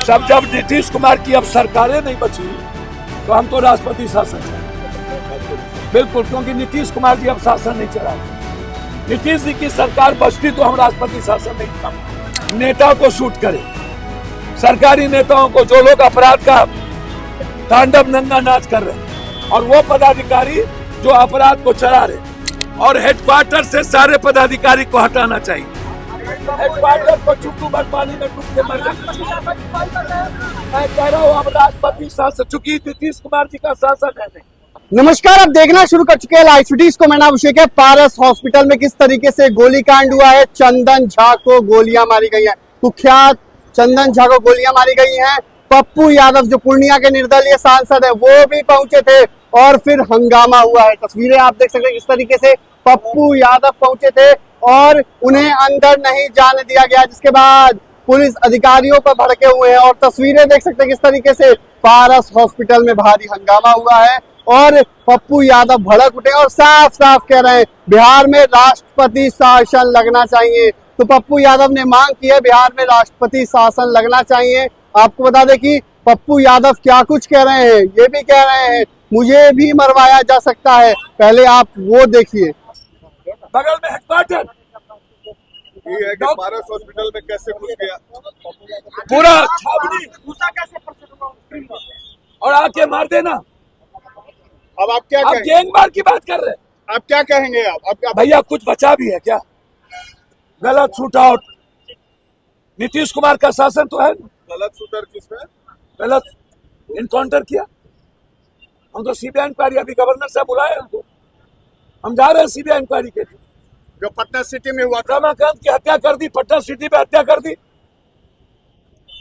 सब जब नीतीश कुमार की अब सरकारें नहीं बची तो हम तो राष्ट्रपति शासन चाहेंगे, बिल्कुल, क्योंकि नीतीश कुमार जी अब शासन नहीं चला। नीतीश जी की सरकार बचती तो हम राष्ट्रपति शासन नहीं चला। नेताओं को शूट करे, सरकारी नेताओं को, जो लोग अपराध का तांडव नंगा नाच कर रहे हैं, और वो पदाधिकारी जो अपराध को चला रहे, और हेडक्वार्टर से सारे पदाधिकारी को हटाना चाहिए। हेडक्वार्टर को चुप्पू भर पानी में डूब के मर जाना। मैं कह रहा हूँ अब राष्ट्रपति शासन, चूंकि नीतीश कुमार जी का शासन है। नमस्कार, आप देखना शुरू कर चुके हैं लाइव सिटीज को। मैं नाम अभिषेक है। पारस हॉस्पिटल में किस तरीके से गोलीकांड हुआ है, चंदन झा को गोलियां मारी गई हैं, कुख्यात चंदन झा को गोलियां मारी गई हैं। पप्पू यादव जो पूर्णिया के निर्दलीय सांसद है वो भी पहुंचे थे और फिर हंगामा हुआ है। तस्वीरें आप देख सकते हैं किस तरीके से पप्पू यादव पहुंचे थे और उन्हें अंदर नहीं जाने दिया गया, जिसके बाद पुलिस अधिकारियों पर भड़के हुए हैं। और तस्वीरें देख सकते हैं किस तरीके से पारस हॉस्पिटल में भारी हंगामा हुआ है और पप्पू यादव भड़क उठे और साफ साफ कह रहे हैं बिहार में राष्ट्रपति शासन लगना चाहिए। तो पप्पू यादव ने मांग की है बिहार में राष्ट्रपति शासन लगना चाहिए। आपको बता दें कि पप्पू यादव क्या कुछ कह रहे हैं, ये भी कह रहे हैं मुझे भी मरवाया जा सकता है। पहले आप वो देखिए। बगल में हेडक्वार्टर ये है कि पारस हॉस्पिटल में कैसे घुस गया, पूरा छावनी और आके मार देना। अब आप क्या आप कहेंगे? गैंगवार की बात कर रहे हैं। आप क्या कहेंगे? आप क्या भैया कुछ बचा भी है क्या? गलत शूट आउट, नीतीश कुमार का शासन तो है। गलत शूटर किसमें? गलत इनकाउंटर किया। हम तो सीबीआई इंक्वायरी, अभी गवर्नर साहब बुलाए हमको, हम जा रहे हैं सीबीआई इंक्वायरी के लिए। जो पटना सिटी में हुआ था, रमाकांत की हत्या कर दी, पटना सिटी में हत्या कर दी,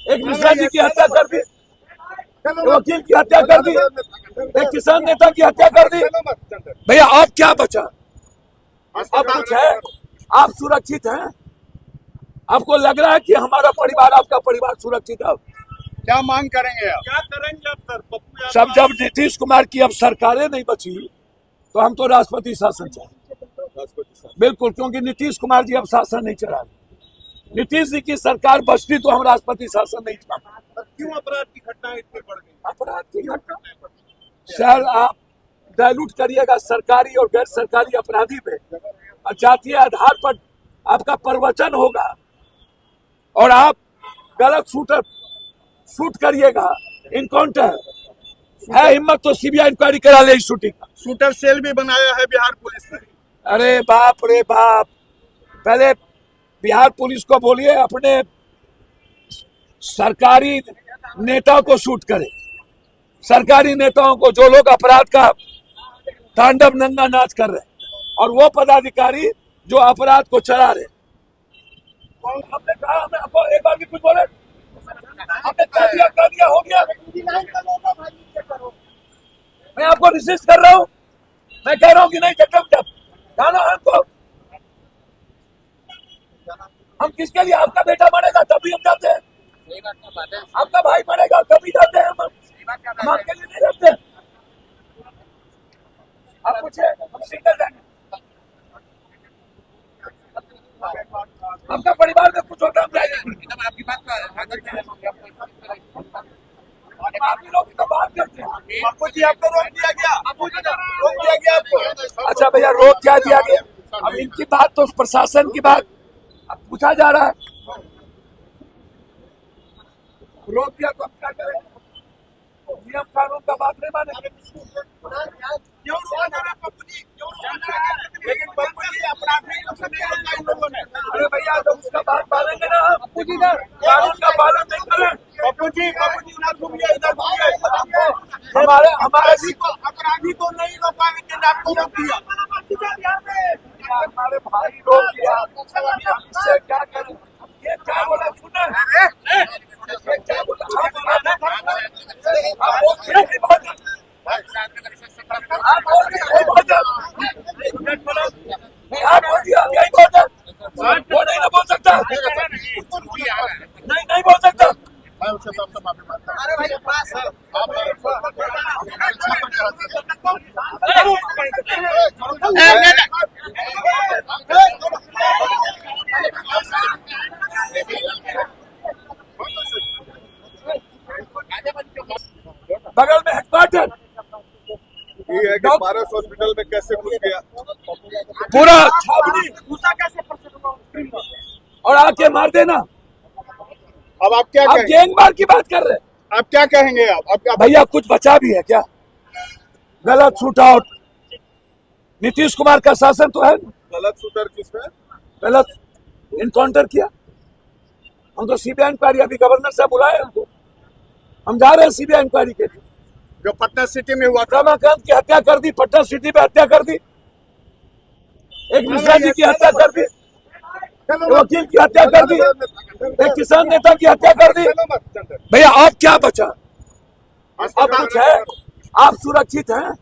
एक मिश्रा जी की हत्या कर दी, एक वकील की हत्या कर दी, एक किसान नेता की हत्या कर दी। भैया आप क्या बचा? आप कुछ है? आप सुरक्षित हैं? आपको लग रहा है कि हमारा परिवार, आपका परिवार सुरक्षित है? क्या मांग करेंगे आप? क्या करेंगे अब सर? पप्पू सब जब नीतीश कुमार की अब सरकारें नहीं बची तो हम तो राष्ट्रपति शासन चाहेंगे, बिल्कुल, क्योंकि नीतीश कुमार जी अब शासन नहीं चला रहे। नीतीश जी की सरकार बचती तो हम राष्ट्रपति शासन नहीं चला। क्यों अपराध की घटनाएं इतनी बढ़ गई? अपराध की घटना सर, आप डायलूट करिएगा सरकारी और गैर सरकारी अपराधी पे, और जातीय आधार पर आपका प्रवचन होगा और आप गलत शूट करिएगा। इनकाउंटर है, हिम्मत तो सीबीआई इंक्वायरी करा ले इस शूटिंग का। शूटर सेल भी बनाया है बिहार पुलिस ने। अरे बाप रे बाप, पहले बिहार पुलिस को बोलिए अपने सरकारी नेताओं को शूट करे, सरकारी नेताओं को, जो लोग अपराध का तांडव नंगा नाच कर रहे हैं, और वो पदाधिकारी जो अपराध को चला रहे। हमने कहा, हमें आपको एक बार भी कुछ बोले? हमने कर दिया, हो गया। मैं आपको रिसिस्ट कर रहा हूँ, मैं कह रहा हूँ कि नहीं, जब जाना है हमको। हम किसके लिए? आपका बेटा मरेगा तभी हम जाते हैं, आपका भाई मरेगा तभी जाते हैं हम आपके लिए नहीं जाते। आप पूछे, हम सिंगल जाएंगे। आपका परिवार में कुछ होता हम जाएंगे। आपकी बात आप ही लोग तो बात करते हैं। पप्पू जी आपको रोक दिया गया? रोक दिया गया आपको? अच्छा भैया, रोक क्या दिया गया? अब इनकी बात तो प्रशासन की बात अब पूछा जा रहा है। रोक दिया तो अब क्या करें? नियम कानून का बात नहीं मानेंगे। क्यों रोक रहे हैं पप्पू जी? क्यों रोक रहे हैं? लेकिन पप्पू जी अपराध नहीं कर सकते इन लोगों ने। अरे भैया, तो उसका बात मानेंगे ना, पप्पू जी कानून का पालन नहीं करें। पप्पू जी इधर घूमिए, इधर घूमिए। अपराधी को नहीं रोका, लेकिन आपको रोक दिया। हमारे भाई रोक दिया, इससे क्या करें? ये क्या बोला? सुना ये क्या बोला? वो नहीं बोल सकता, नहीं बोल सकता। मैं उससे तो माफी मांगता हूं। अरे भाई पास आप पारस हॉस्पिटल में कैसे घुस गया? पूरा छावनी घुसा कैसे परसों और आके मार देना। अब आप क्या आप कहेंगे? गैंगवार की बात कर रहे हैं। आप क्या कहेंगे? आप क्या भैया कुछ बचा भी है क्या? गलत शूट आउट। नीतीश कुमार का शासन तो है, गलत शूटर किसमें? गलत इनकाउंटर किया। हम तो सीबीआई इंक्वायरी, अभी गवर्नर साहब बुलाए हमको, हम जा रहे हैं सीबीआई इंक्वायरी के लिए। जो पटना सिटी में हुआ था, रमाकांत की हत्या कर दी, पटना सिटी में हत्या कर दी, एक मिश्रा जी की हत्या कर दी, एक वकील की हत्या कर दी, एक किसान नेता की हत्या कर दी। भैया आप क्या बचा? आप कुछ है? आप सुरक्षित हैं?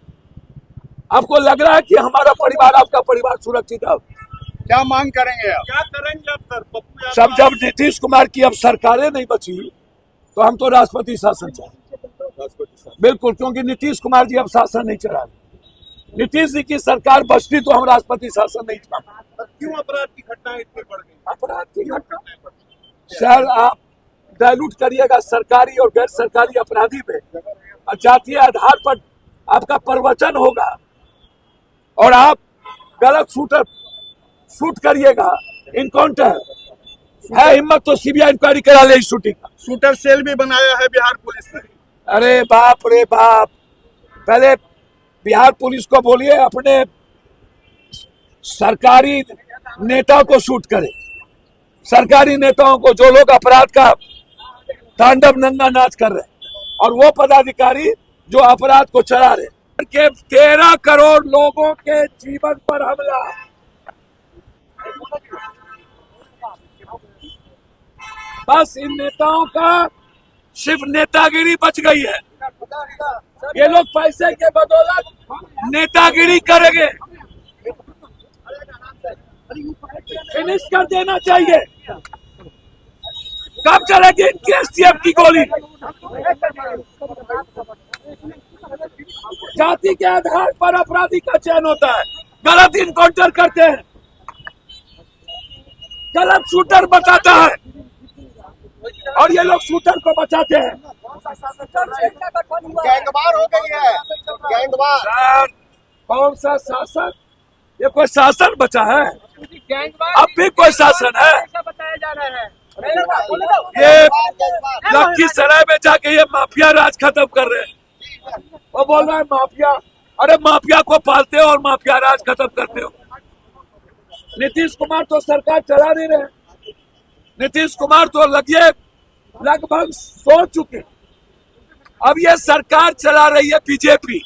आपको लग रहा है कि हमारा परिवार, आपका परिवार सुरक्षित है? क्या मांग करेंगे आप? क्या करेंगे आप सर? पप्पू यादव सब जब नीतीश कुमार की अब सरकारें नहीं बची तो हम तो राष्ट्रपति शासन चाहेंगे। बिल्कुल, क्योंकि नीतीश कुमार जी अब शासन नहीं चला रहे। नीतीश जी की सरकार बचती तो हम राष्ट्रपति शासन नहीं चलाते। क्यों अपराध की घटनाएं इतनी बढ़ गई? अपराध की घटना सर, आप डायलूट करिएगा सरकारी और गैर सरकारी अपराधी पे, और जातीय आधार पर आपका प्रवचन होगा और आप गलत शूट करिएगा। इनकाउंटर है, हिम्मत तो सीबीआई इंक्वायरी करा ले इस शूटिंग का। शूटर सेल भी बनाया है बिहार पुलिस ने। अरे बाप रे बाप, पहले बिहार पुलिस को बोलिए अपने सरकारी नेता को शूट करे, सरकारी नेताओं को, जो लोग अपराध का तांडव नंगा नाच कर रहे हैं, और वो पदाधिकारी जो अपराध को चला रहे। के 13 करोड़ लोगों के जीवन पर हमला। बस इन नेताओं का सिर्फ नेतागिरी बच गई है। ये लोग पैसे के बदौलत नेतागिरी करेंगे। फिनिश कर देना चाहिए। कब चलेगी इनकी एसटीएफ की गोली? जाति के आधार पर अपराधी का चयन होता है, गलत इनकाउंटर करते हैं, गलत शूटर बताता है, और ये लोग शूटर को बचाते हैं। गैंगवार हो गई है, गैंगवार। सर, कौन सा शासन? ये कोई शासन बचा है? अब भी कोई शासन है? बताया जा रहा है। ये लखीसराय में जाके ये माफिया राज खत्म कर रहे हैं। वो बोल रहा है माफिया। अरे माफिया को पालते हो और माफिया राज खत्म करते हो। नीतीश कुमार तो सरकार चला नहीं रहे। नीतीश कुमार तो लगभग सो चुके। अब ये सरकार चला रही है बीजेपी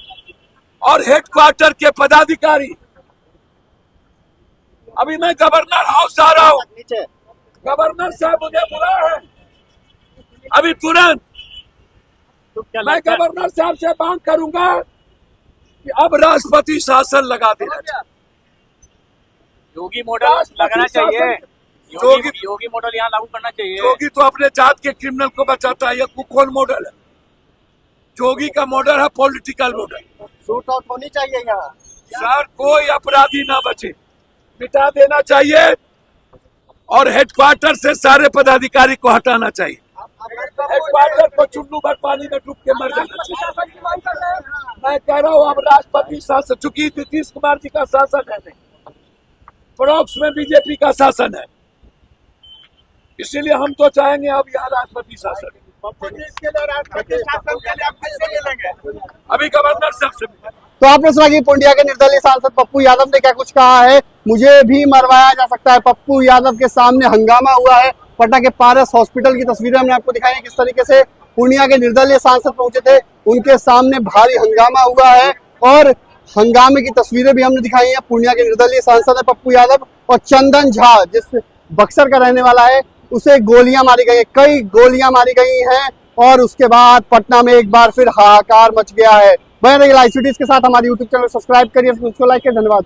और हेडक्वार्टर के पदाधिकारी। अभी मैं गवर्नर हाउस आ रहा हूँ, गवर्नर साहब मुझे बुला है अभी तुरंत। मैं गवर्नर साहब से मांग करूंगा कि अब राष्ट्रपति शासन लगा देना चाहिए। योगी मॉडल लगना चाहिए। योगी मॉडल यहाँ लागू करना चाहिए। योगी तो अपने जात के क्रिमिनल को बचाता है। ये कौन मॉडल है? योगी का मॉडल है पॉलिटिकल मॉडल। शूट आउट होनी चाहिए यहाँ। सर, कोई अपराधी ना बचे, मिटा देना चाहिए और हेडक्वार्टर से सारे पदाधिकारी को हटाना चाहिए। हेडक्वार्टर को चुन्नू भर पानी में डूब के मर जाना चाहिए। मैं कह रहा हूँ अब राष्ट्रपति शासन, चूंकि नीतीश कुमार जी का शासन है नहीं, परोक्ष में बीजेपी का शासन है, इसीलिए हम तो चाहेंगे अब यहाँ राष्ट्रपति शासन। अभी गवर्नर साहब से तो आपने सुना कि पूर्णिया के निर्दलीय सांसद पप्पू यादव ने क्या कुछ कहा है। मुझे भी मरवाया जा सकता है, पप्पू यादव के सामने हंगामा हुआ है। पटना के पारस हॉस्पिटल की तस्वीरें हमने आपको दिखाई है, किस तरीके से पूर्णिया के निर्दलीय सांसद पहुंचे थे, उनके सामने भारी हंगामा हुआ है। और हंगामे की तस्वीरें भी हमने दिखाई है। पूर्णिया के निर्दलीय सांसद है पप्पू यादव, और चंदन झा जिस बक्सर का रहने वाला है, उसे गोलियां मारी गई है, कई गोलियां मारी गई हैं। और उसके बाद पटना में एक बार फिर हाहाकार मच गया है। बने रहिए लाइव सिटीज के साथ। हमारे यूट्यूब चैनल सब्सक्राइब करिए, उसको लाइक करिए। धन्यवाद।